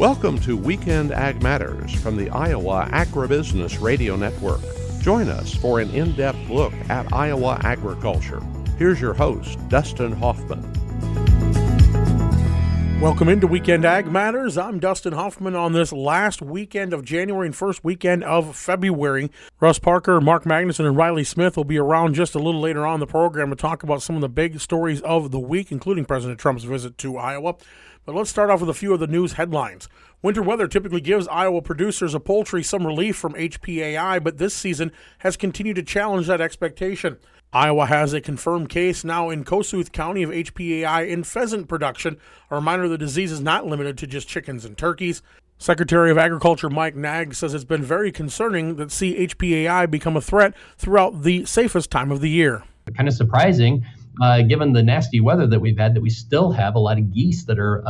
Welcome to Weekend Ag Matters from the Iowa Agribusiness Radio Network. Join us for an in-depth look at Iowa agriculture. Here's your host, Dustin Hoffman. Welcome into Weekend Ag Matters. I'm Dustin Hoffman on this last weekend of January and first weekend of February. Russ Parker, Mark Magnuson, and Riley Smith will be around just a little later on in the program to talk about some of the big stories of the week, including President Trump's visit to Iowa. But let's start off with a few of the news headlines. Winter weather typically gives Iowa producers of poultry some relief from HPAI, but this season has continued to challenge that expectation. Iowa has a confirmed case now in Kossuth County of HPAI in pheasant production. A reminder, the disease is not limited to just chickens and turkeys. Secretary of Agriculture Mike Naig says it's been very concerning that HPAI become a threat throughout the safest time of the year. Kind of surprising, given the nasty weather that we've had, that we still have a lot of geese that are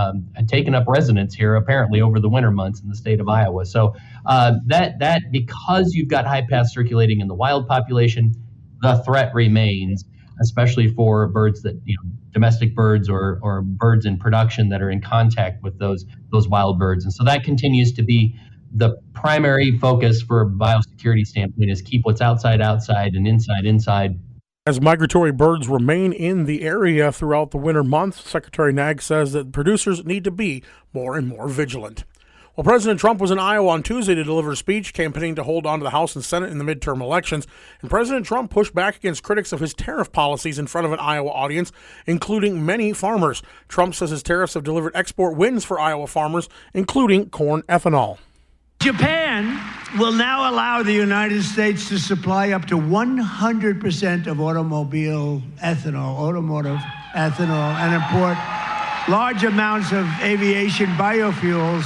taking up residence here apparently over the winter months in the state of Iowa. So that because you've got high path circulating in the wild population, the threat remains, especially for birds that, domestic birds or birds in production that are in contact with those wild birds. And so that continues to be the primary focus for a biosecurity standpoint, is keep what's outside and inside. As migratory birds remain in the area throughout the winter months, Secretary Naig says that producers need to be more and more vigilant. Well, President Trump was in Iowa on Tuesday to deliver a speech campaigning to hold on to the House and Senate in the midterm elections, and President Trump pushed back against critics of his tariff policies in front of an Iowa audience, including many farmers. Trump says his tariffs have delivered export wins for Iowa farmers, including corn ethanol. Japan will now allow the United States to supply up to 100% of automotive ethanol, and import large amounts of aviation biofuels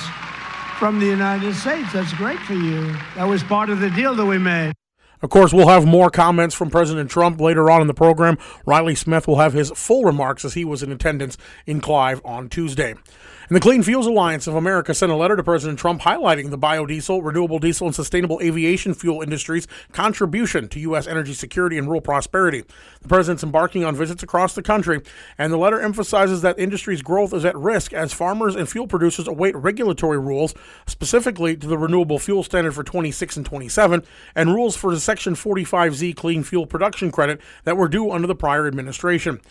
from the United States. That's great for you. That was part of the deal that we made. Of course, we'll have more comments from President Trump later on in the program. Riley Smith will have his full remarks as he was in attendance in Clive on Tuesday. And the Clean Fuels Alliance of America sent a letter to President Trump highlighting the biodiesel, renewable diesel, and sustainable aviation fuel industry's contribution to U.S. energy security and rural prosperity. The president's embarking on visits across the country, and the letter emphasizes that industry's growth is at risk as farmers and fuel producers await regulatory rules, specifically to the Renewable Fuel Standard for 26 and 27, and rules for the Section 45Z Clean Fuel Production Credit that were due under the prior administration.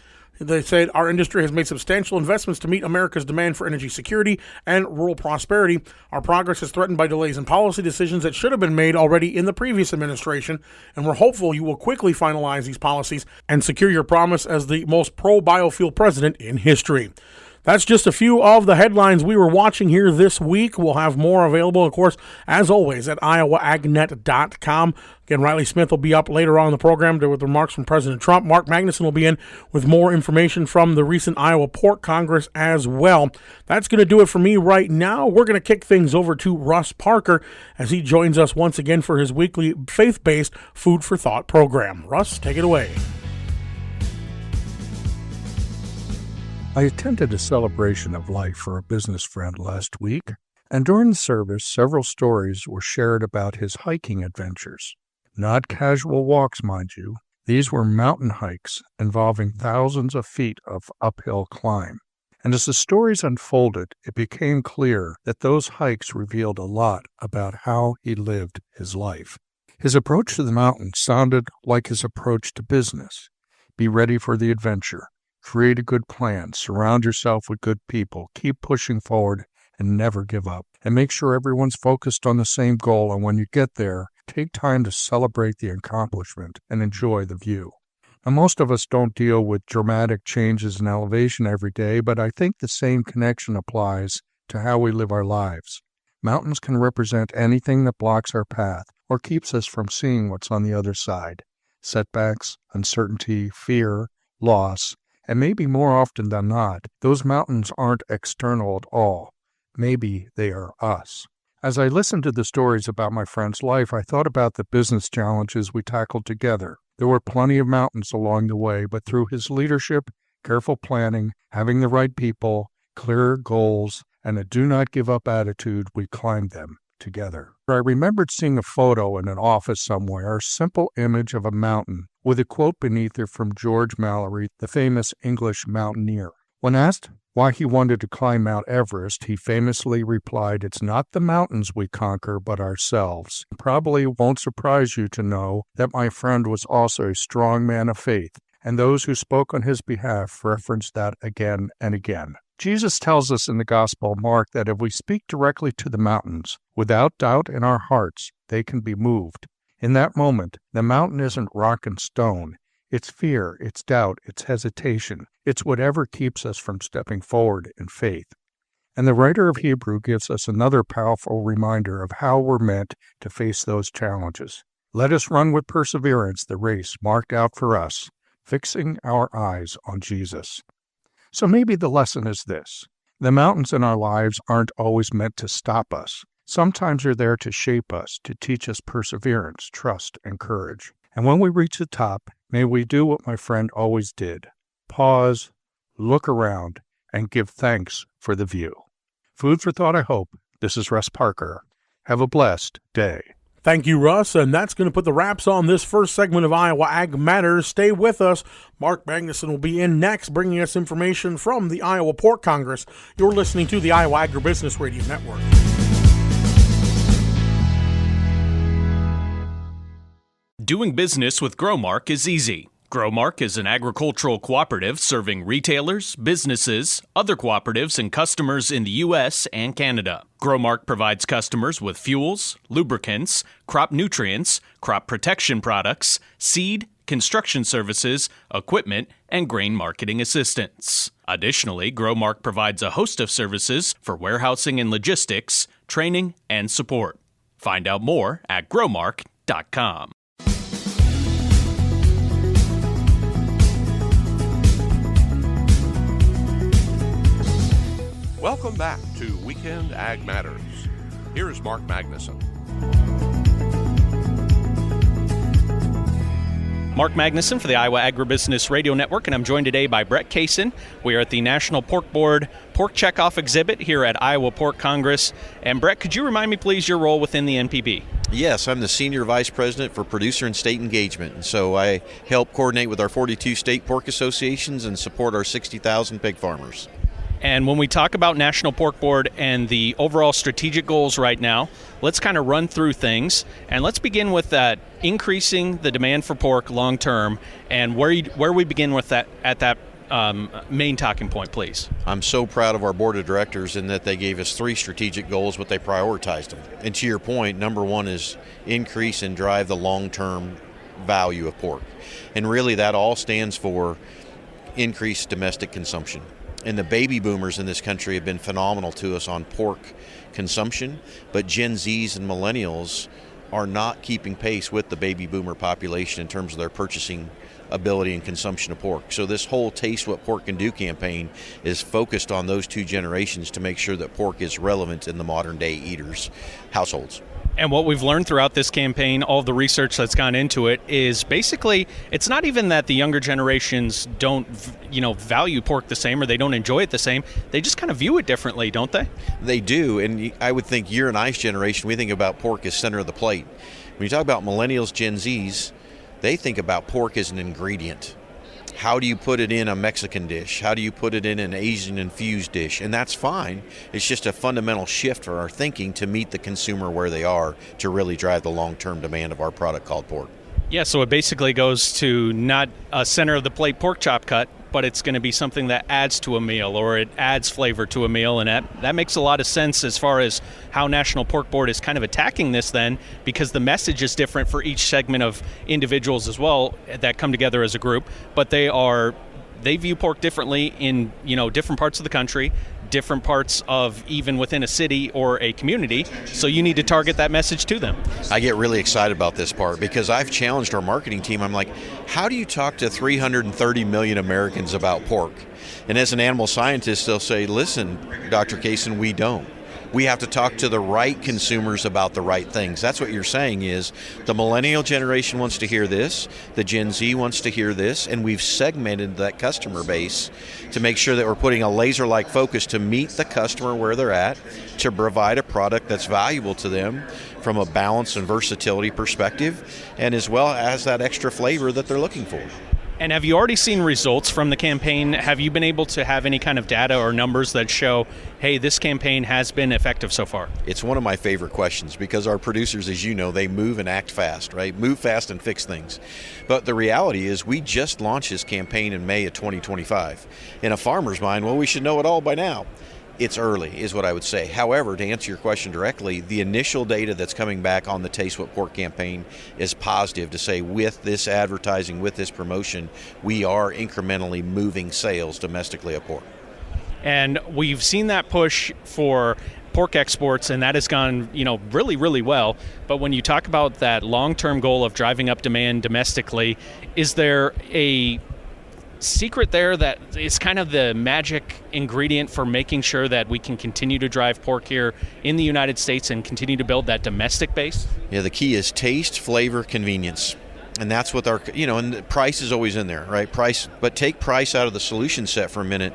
They said our industry has made substantial investments to meet America's demand for energy security and rural prosperity. Our progress is threatened by delays in policy decisions that should have been made already in the previous administration, and we're hopeful you will quickly finalize these policies and secure your promise as the most pro-biofuel president in history. That's just a few of the headlines we were watching here this week. We'll have more available, of course, as always, at iowaagnet.com. Again, Riley Smith will be up later on in the program with remarks from President Trump. Mark Magnuson will be in with more information from the recent Iowa Pork Congress as well. That's going to do it for me right now. We're going to kick things over to Russ Parker as he joins us once again for his weekly faith-based Food for Thought program. Russ, take it away. I attended a celebration of life for a business friend last week, and during the service, several stories were shared about his hiking adventures. Not casual walks, mind you. These were mountain hikes involving thousands of feet of uphill climb. And as the stories unfolded, it became clear that those hikes revealed a lot about how he lived his life. His approach to the mountain sounded like his approach to business. Be ready for the adventure. Create a good plan, surround yourself with good people, keep pushing forward, and never give up. And make sure everyone's focused on the same goal, and when you get there, take time to celebrate the accomplishment and enjoy the view. Now, most of us don't deal with dramatic changes in elevation every day, but I think the same connection applies to how we live our lives. Mountains can represent anything that blocks our path or keeps us from seeing what's on the other side. Setbacks, uncertainty, fear, loss, and maybe more often than not, those mountains aren't external at all. Maybe they are us. As I listened to the stories about my friend's life, I thought about the business challenges we tackled together. There were plenty of mountains along the way, but through his leadership, careful planning, having the right people, clear goals, and a do-not-give-up attitude, we climbed them together. I remembered seeing a photo in an office somewhere, a simple image of a mountain, with a quote beneath it from George Mallory, the famous English mountaineer. When asked why he wanted to climb Mount Everest, he famously replied, "It's not the mountains we conquer, but ourselves." It probably won't surprise you to know that my friend was also a strong man of faith, and those who spoke on his behalf referenced that again and again. Jesus tells us in the Gospel of Mark that if we speak directly to the mountains, without doubt in our hearts, they can be moved. In that moment, the mountain isn't rock and stone. It's fear, it's doubt, it's hesitation. It's whatever keeps us from stepping forward in faith. And the writer of Hebrew gives us another powerful reminder of how we're meant to face those challenges. Let us run with perseverance the race marked out for us, fixing our eyes on Jesus. So maybe the lesson is this. The mountains in our lives aren't always meant to stop us. Sometimes they're there to shape us, to teach us perseverance, trust, and courage. And when we reach the top, may we do what my friend always did. Pause, look around, and give thanks for the view. Food for thought, I hope. This is Russ Parker. Have a blessed day. Thank you, Russ, and that's going to put the wraps on this first segment of Iowa Ag Matters. Stay with us. Mark Magnuson will be in next, bringing us information from the Iowa Pork Congress. You're listening to the Iowa Agribusiness Radio Network. Doing business with Growmark is easy. Growmark is an agricultural cooperative serving retailers, businesses, other cooperatives, and customers in the U.S. and Canada. Growmark provides customers with fuels, lubricants, crop nutrients, crop protection products, seed, construction services, equipment, and grain marketing assistance. Additionally, Growmark provides a host of services for warehousing and logistics, training, and support. Find out more at growmark.com. Welcome back to Weekend Ag Matters. Here is Mark Magnuson. Mark Magnuson for the Iowa Agribusiness Radio Network, and I'm joined today by Brett Kaysen. We are at the National Pork Board Pork Checkoff exhibit here at Iowa Pork Congress. And Brett, could you remind me, please, your role within the NPB? Yes, I'm the Senior Vice President for Producer and State Engagement, and so I help coordinate with our 42 state pork associations and support our 60,000 pig farmers. And when we talk about National Pork Board and the overall strategic goals right now, let's kind of run through things. And let's begin with that increasing the demand for pork long term, and where we begin with that at that main talking point, please. I'm so proud of our board of directors in that they gave us 3 strategic goals, but they prioritized them. And to your point, number 1 is increase and drive the long-term value of pork. And really that all stands for increased domestic consumption. And the baby boomers in this country have been phenomenal to us on pork consumption, but Gen Zs and millennials are not keeping pace with the baby boomer population in terms of their purchasing ability and consumption of pork. So this whole Taste What Pork Can Do campaign is focused on those 2 generations to make sure that pork is relevant in the modern day eaters' households. And what we've learned throughout this campaign, all of the research that's gone into it, is basically it's not even that the younger generations don't, value pork the same or they don't enjoy it the same. They just kind of view it differently, don't they? They do, and I would think your and I's generation, we think about pork as center of the plate. When you talk about millennials, Gen Zs, they think about pork as an ingredient. How do you put it in a Mexican dish? How do you put it in an Asian infused dish? And that's fine. It's just a fundamental shift for our thinking to meet the consumer where they are to really drive the long-term demand of our product called pork. Yeah, so it basically goes to not a center of the plate pork chop cut, but it's going to be something that adds to a meal or it adds flavor to a meal. And that makes a lot of sense as far as how National Pork Board is kind of attacking this then, because the message is different for each segment of individuals as well that come together as a group. But they view pork differently in, different parts of the country, different parts of even within a city or a community. So you need to target that message to them. I get really excited about this part because I've challenged our marketing team. I'm like, how do you talk to 330 million Americans about pork? And as an animal scientist, they'll say, listen, Dr. Kaysen, we don't. We have to talk to the right consumers about the right things. That's what you're saying is the millennial generation wants to hear this, the Gen Z wants to hear this, and we've segmented that customer base to make sure that we're putting a laser-like focus to meet the customer where they're at, to provide a product that's valuable to them from a balance and versatility perspective, and as well as that extra flavor that they're looking for. And have you already seen results from the campaign? Have you been able to have any kind of data or numbers that show, hey, this campaign has been effective so far? It's one of my favorite questions because our producers, as you know, they move and act fast, right? Move fast and fix things. But the reality is we just launched this campaign in May of 2025. In a farmer's mind, well, we should know it all by now. It's early, is what I would say. However, to answer your question directly, the initial data that's coming back on the Taste What Pork campaign is positive to say with this advertising, with this promotion, we are incrementally moving sales domestically of pork. And we've seen that push for pork exports, and that has gone, really, really well. But when you talk about that long-term goal of driving up demand domestically, is there a secret there that is kind of the magic ingredient for making sure that we can continue to drive pork here in the United States and continue to build that domestic base? Yeah, the key is taste, flavor, convenience. And that's what our, and the price is always in there, right? Price, but take price out of the solution set for a minute.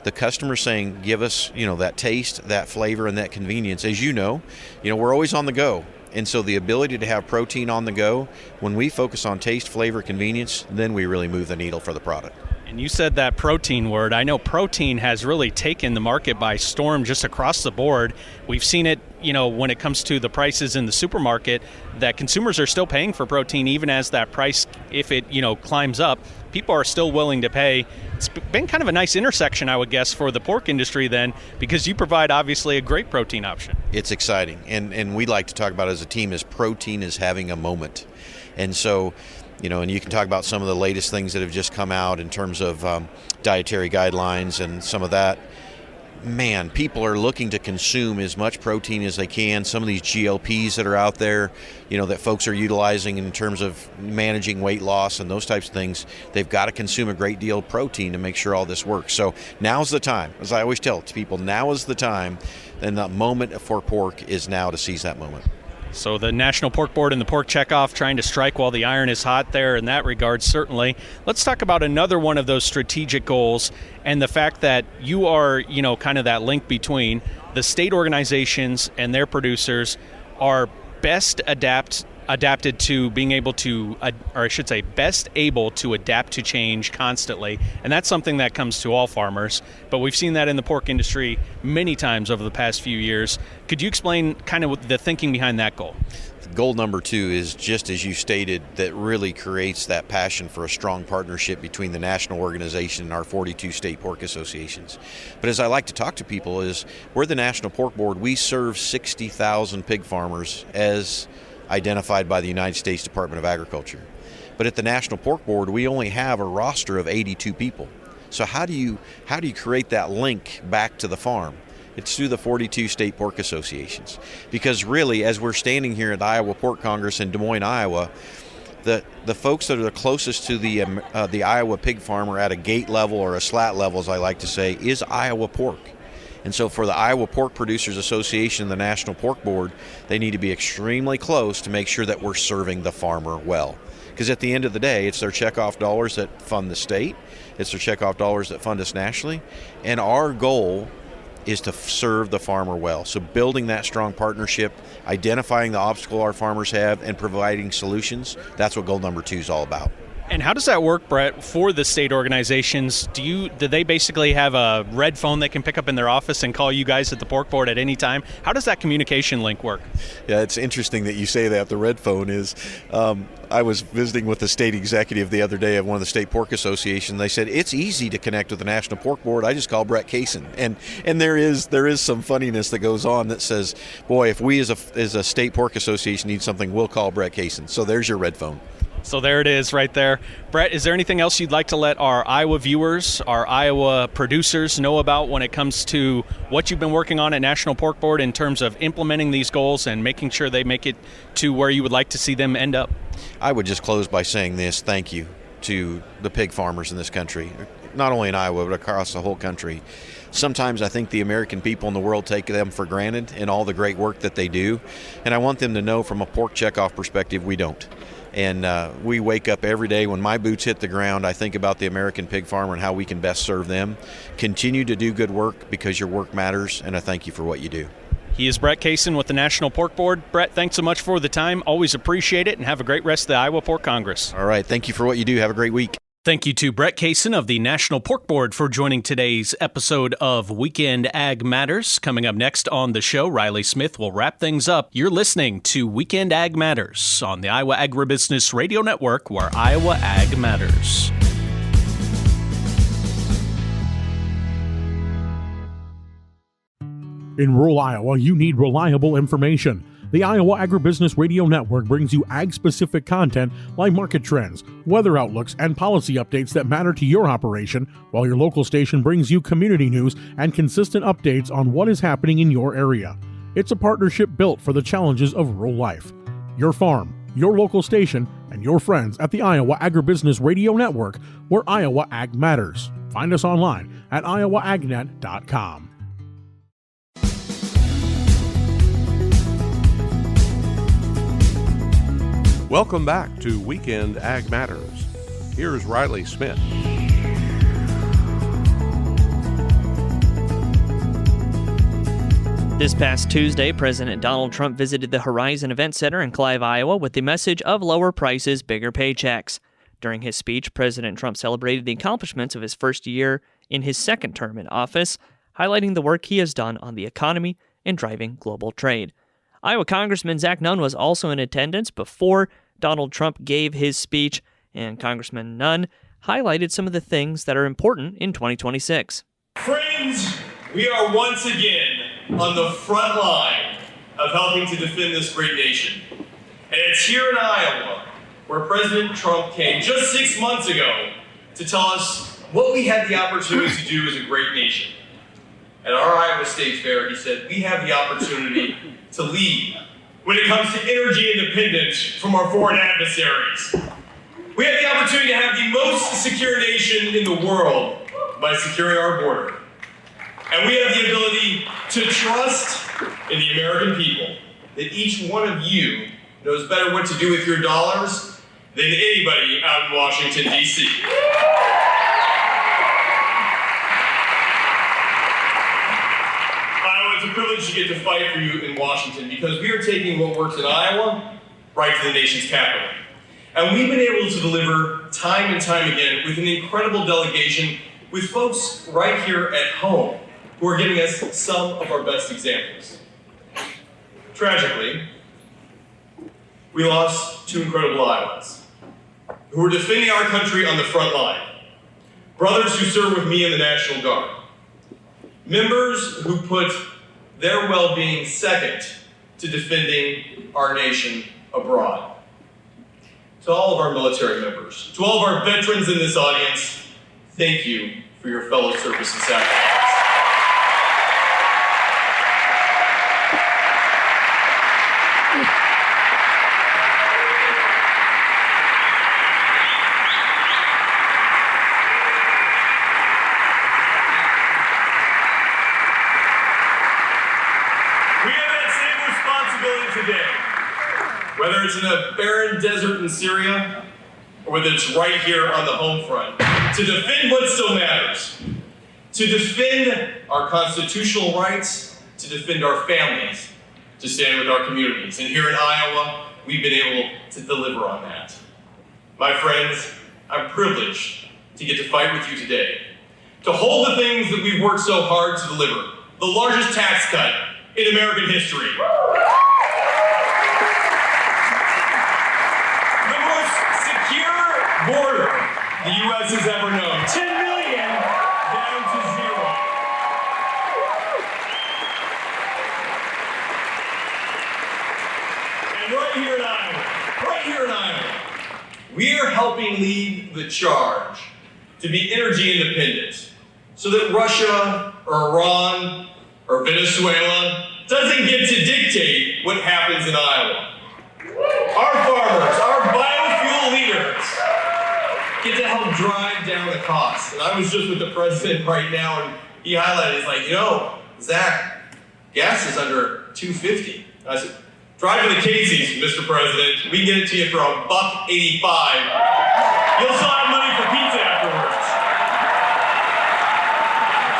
The customer's saying, give us, that taste, that flavor, and that convenience. As you know, we're always on the go. And so the ability to have protein on the go, when we focus on taste, flavor, convenience, then we really move the needle for the product. And you said that protein word. I know protein has really taken the market by storm just across the board. We've seen it, when it comes to the prices in the supermarket, that consumers are still paying for protein even as that price, if it, climbs up, people are still willing to pay. It's been kind of a nice intersection, I would guess, for the pork industry then, because you provide obviously a great protein option. It's exciting. And we like to talk about as a team is protein is having a moment. And so, and you can talk about some of the latest things that have just come out in terms of dietary guidelines and some of that. Man, people are looking to consume as much protein as they can. Some of these GLPs that are out there, that folks are utilizing in terms of managing weight loss and those types of things, they've got to consume a great deal of protein to make sure all this works. So now's the time. As I always tell people, now is the time, and the moment for pork is now to seize that moment. So the National Pork Board and the Pork Checkoff trying to strike while the iron is hot there in that regard, certainly. Let's talk about another one of those strategic goals and the fact that you are, kind of that link between the state organizations and their producers are best adapted to being able to, or I should say, best able to adapt to change constantly. And that's something that comes to all farmers. But we've seen that in the pork industry many times over the past few years. Could you explain kind of the thinking behind that goal? Goal number 2 is, just as you stated, that really creates that passion for a strong partnership between the national organization and our 42 state pork associations. But as I like to talk to people is, we're the National Pork Board. We serve 60,000 pig farmers as identified by the United States Department of Agriculture. But at the National Pork Board, we only have a roster of 82 people. So how do you create that link back to the farm? It's through the 42 state pork associations. Because really, as we're standing here at the Iowa Pork Congress in Des Moines, Iowa, the folks that are the closest to the Iowa pig farmer at a gate level or a slat level, as I like to say, is Iowa Pork. And so for the Iowa Pork Producers Association and the National Pork Board, they need to be extremely close to make sure that we're serving the farmer well. Because at the end of the day, it's their checkoff dollars that fund the state, it's their checkoff dollars that fund us nationally, and our goal is to serve the farmer well. So building that strong partnership, identifying the obstacle our farmers have, and providing solutions, that's what goal number 2 is all about. And how does that work, Brett, for the state organizations? Do they basically have a red phone they can pick up in their office and call you guys at the Pork Board at any time? How does that communication link work? Yeah, it's interesting that you say that. The red phone is, I was visiting with the state executive the other day of one of the state pork associations. They said, it's easy to connect with the National Pork Board. I just call Brett Kaysen. And there is some funniness that goes on that says, boy, if we as a state pork association need something, we'll call Brett Kaysen. So there's your red phone. So there it is right there. Brett, is there anything else you'd like to let our Iowa viewers, our Iowa producers know about when it comes to what you've been working on at National Pork Board in terms of implementing these goals and making sure they make it to where you would like to see them end up? I would just close by saying this. Thank you to the pig farmers in this country, not only in Iowa, but across the whole country. Sometimes I think the American people in the world take them for granted and all the great work that they do. And I want them to know from a pork checkoff perspective, we don't. And we wake up every day. When my boots hit the ground, I think about the American pig farmer and how we can best serve them. Continue to do good work because your work matters, and I thank you for what you do. He is Brett Kaysen with the National Pork Board. Brett, thanks so much for the time. Always appreciate it, and have a great rest of the Iowa Pork Congress. All right. Thank you for what you do. Have a great week. Thank you to Brett Kaysen of the National Pork Board for joining today's episode of Weekend Ag Matters. Coming up next on the show, Riley Smith will wrap things up. You're listening to Weekend Ag Matters on the Iowa Agribusiness Radio Network, where Iowa Ag matters. In rural Iowa, you need reliable information. The Iowa Agribusiness Radio Network brings you ag-specific content like market trends, weather outlooks, and policy updates that matter to your operation, while your local station brings you community news and consistent updates on what is happening in your area. It's a partnership built for the challenges of rural life. Your farm, your local station, and your friends at the Iowa Agribusiness Radio Network, where Iowa Ag matters. Find us online at iowaagnet.com. Welcome back to Weekend Ag Matters. Here's Riley Smith. This past Tuesday, President Donald Trump visited the Horizon Event Center in Clive, Iowa, with the message of lower prices, bigger paychecks. During his speech, President Trump celebrated the accomplishments of his first year in his second term in office, highlighting the work he has done on the economy and driving global trade. Iowa Congressman Zach Nunn was also in attendance before Donald Trump gave his speech, and Congressman Nunn highlighted some of the things that are important in 2026. Friends, we are once again on the front line of helping to defend this great nation. And it's here in Iowa where President Trump came just 6 months ago to tell us what we had the opportunity to do as a great nation. At our Iowa State Fair, he said, we have the opportunity to lead when it comes to energy independence from our foreign adversaries. We have the opportunity to have the most secure nation in the world by securing our border. And we have the ability to trust in the American people that each one of you knows better what to do with your dollars than anybody out in Washington, D.C. It's a privilege to get to fight for you in Washington because we are taking what works in Iowa right to the nation's capital. And we've been able to deliver time and time again with an incredible delegation with folks right here at home who are giving us some of our best examples. Tragically, we lost two incredible Iowans who were defending our country on the front line. Brothers who serve with me in the National Guard. Members who put their well-being second to defending our nation abroad. To all of our military members, to all of our veterans in this audience, thank you for your fellow service and sacrifice. Whether it's in a barren desert in Syria, or whether it's right here on the home front, to defend what still matters, to defend our constitutional rights, to defend our families, to stand with our communities. And here in Iowa, we've been able to deliver on that. My friends, I'm privileged to get to fight with you today, to hold the things that we've worked so hard to deliver, the largest tax cut in American history. Border the U.S. has ever known. 10 million down to zero. And right here in Iowa, we are helping lead the charge to be energy independent so that Russia or Iran or Venezuela doesn't get to dictate what happens in Iowa. Our farmers, our biofuel leaders, get to help drive down the cost. And I was just with the president right now, and he highlighted, he's like, Zach, gas is under $2.50. I said, drive to the Casey's, Mr. President. We can get it to you for $1.85. You'll still have money for pizza afterwards.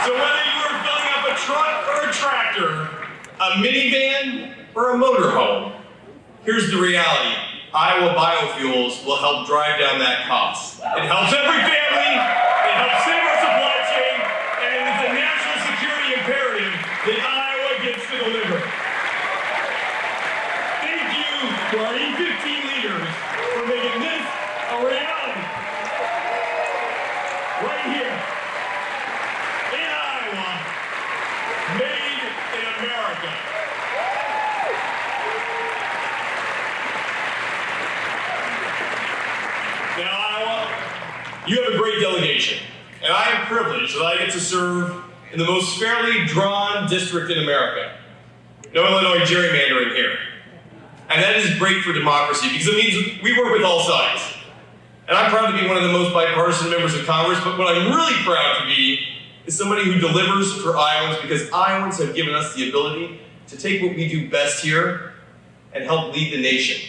So whether you are filling up a truck or a tractor, a minivan or a motorhome, here's the reality. Iowa Biofuels will help drive down that cost. It helps every family, it helps save our supply chain, and it is a national security imperative that Iowa gets to deliver. Thank you to our E15 leaders for making this a reality. Right here in Iowa, made in America. Now, Iowa, you have a great delegation, and I am privileged that I get to serve in the most fairly drawn district in America. No Illinois gerrymandering here. And that is great for democracy because it means we work with all sides. And I'm proud to be one of the most bipartisan members of Congress, but what I'm really proud to be is somebody who delivers for Iowans because Iowans have given us the ability to take what we do best here and help lead the nation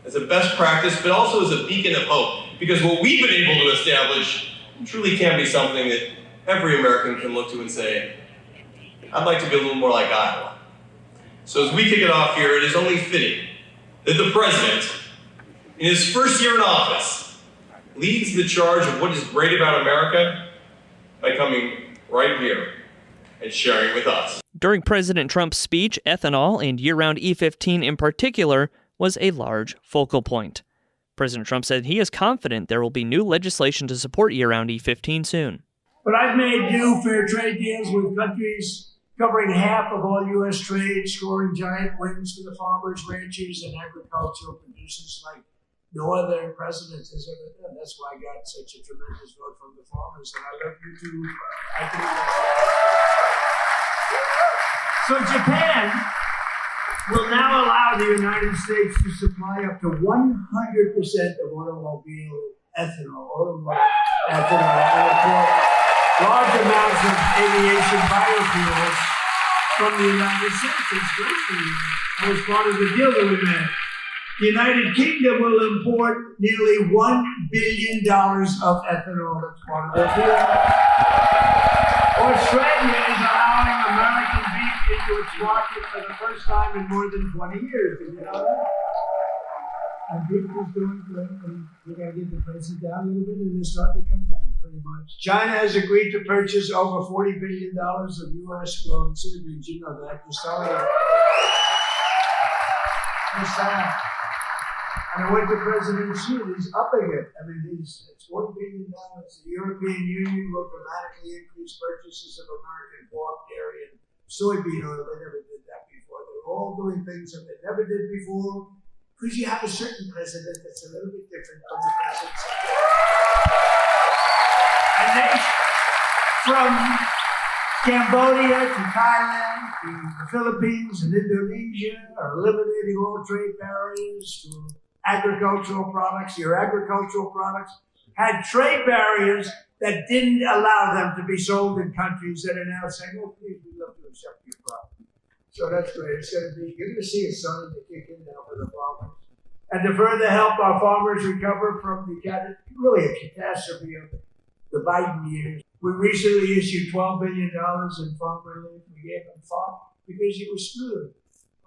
as a best practice, but also as a beacon of hope. Because what we've been able to establish truly can be something that every American can look to and say, I'd like to be a little more like Iowa. So as we kick it off here, it is only fitting that the president, in his first year in office, leads the charge of what is great about America by coming right here and sharing with us. During President Trump's speech, ethanol and year-round E15 in particular was a large focal point. President Trump said he is confident there will be new legislation to support year-round E15 soon. But I've made new fair trade deals with countries covering half of all U.S. trade, scoring giant wins for the farmers, ranchers, and agricultural producers like no other president has ever done. That's why I got such a tremendous vote from the farmers, and I love you too. So Japan will now allow the United States to supply up to 100% of automobile ethanol, and import large amounts of aviation biofuels from the United States. It's great for you. That was part of the deal that we made. The United Kingdom will import nearly $1 billion of ethanol. That's part of the deal. Australia is allowing American beef into its market for the first time in more than 20 years. Did you know that? And beef is doing good, and we got to get the prices down a little bit, and they're starting to come down pretty much. China has agreed to purchase over $40 billion of U.S. grown soybeans. You know that. You saw that. And what the president Xi is upping it. I mean, it's $1 billion. The European Union will dramatically increase purchases of American pork, dairy, and soybean oil. They never did that before. They're all doing things that they never did before because you have a certain president that's a little bit different from the president. And they, from Cambodia to Thailand to the Philippines and Indonesia, are eliminating all trade barriers to agricultural products. Your agricultural products had trade barriers that didn't allow them to be sold in countries that are now saying, oh, please, we'd love to accept your product. So that's great. It's going to be, you're going to see a sign to kick in now for the farmers. And to further help our farmers recover from the really a catastrophe of the Biden years, we recently issued $12 billion in farm relief. We gave them farm because he was screwed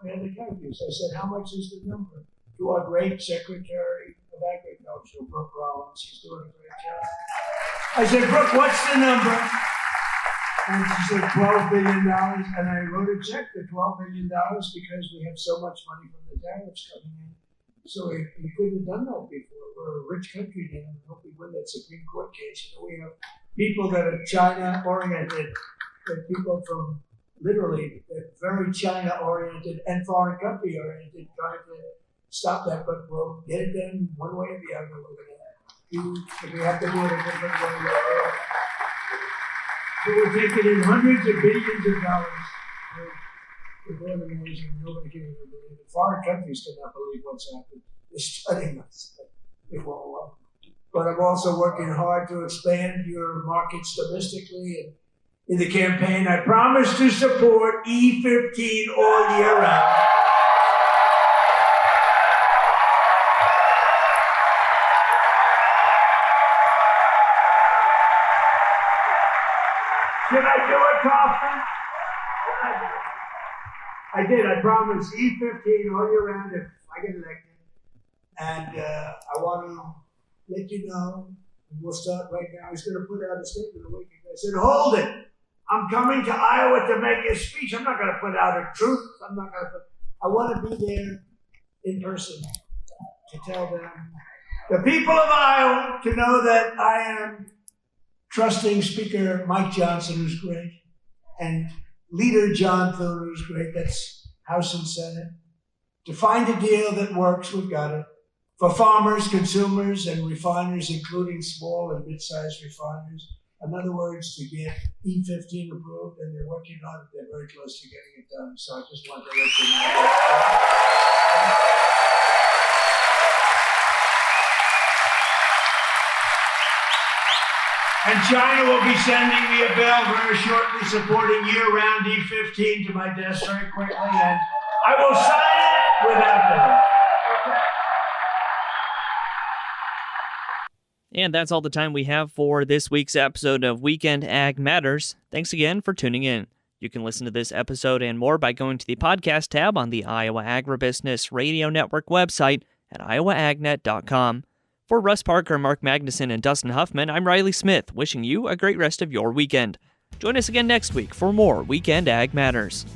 by other countries. I said, how much is the number? To our great Secretary of Agriculture, Brooke Rollins. She's doing a great job. I said, Brooke, what's the number? And she said, $12 billion. And I wrote a check for $12 billion because we have so much money from the tariffs coming in. So we couldn't have done that before. We're a rich country now, and I hope we win that Supreme Court case. You know, we have people that are China-oriented, and people from literally very China-oriented and foreign country-oriented trying to stop that, but we'll get it done one way or the other. If we have to do it a different way, so we're taking in hundreds of billions of dollars. We're going amazing. Nobody can even believe it. Foreign countries cannot believe what's happened. They're studying us. It won't work. But I'm also working hard to expand your markets domestically. And in the campaign, I promise to support E15 all year round. Should I do it, Kaufman? I did. I promised E15 all year round if I get elected. And I want to let you know, and we'll start right now. He's going to put out a statement a week ago. I said, hold it. I'm coming to Iowa to make a speech. I'm not going to put out a truth. I want to be there in person to tell them, the people of Iowa, to know that I am trusting Speaker Mike Johnson, who's great, and Leader John Thune, who's great. That's House and Senate. To find a deal that works, we've got it. For farmers, consumers, and refiners, including small and mid-sized refiners. In other words, to get E15 approved, and they're working on it. They're very close to getting it done. So I just want to let you know. And China will be sending me a bill very shortly supporting year-round E15 to my desk very quickly, and I will sign it without delay. Okay. And that's all the time we have for this week's episode of Weekend Ag Matters. Thanks again for tuning in. You can listen to this episode and more by going to the podcast tab on the Iowa Agribusiness Radio Network website at iowaagnet.com. For Russ Parker, Mark Magnuson, and Dustin Huffman, I'm Riley Smith, wishing you a great rest of your weekend. Join us again next week for more Weekend Ag Matters.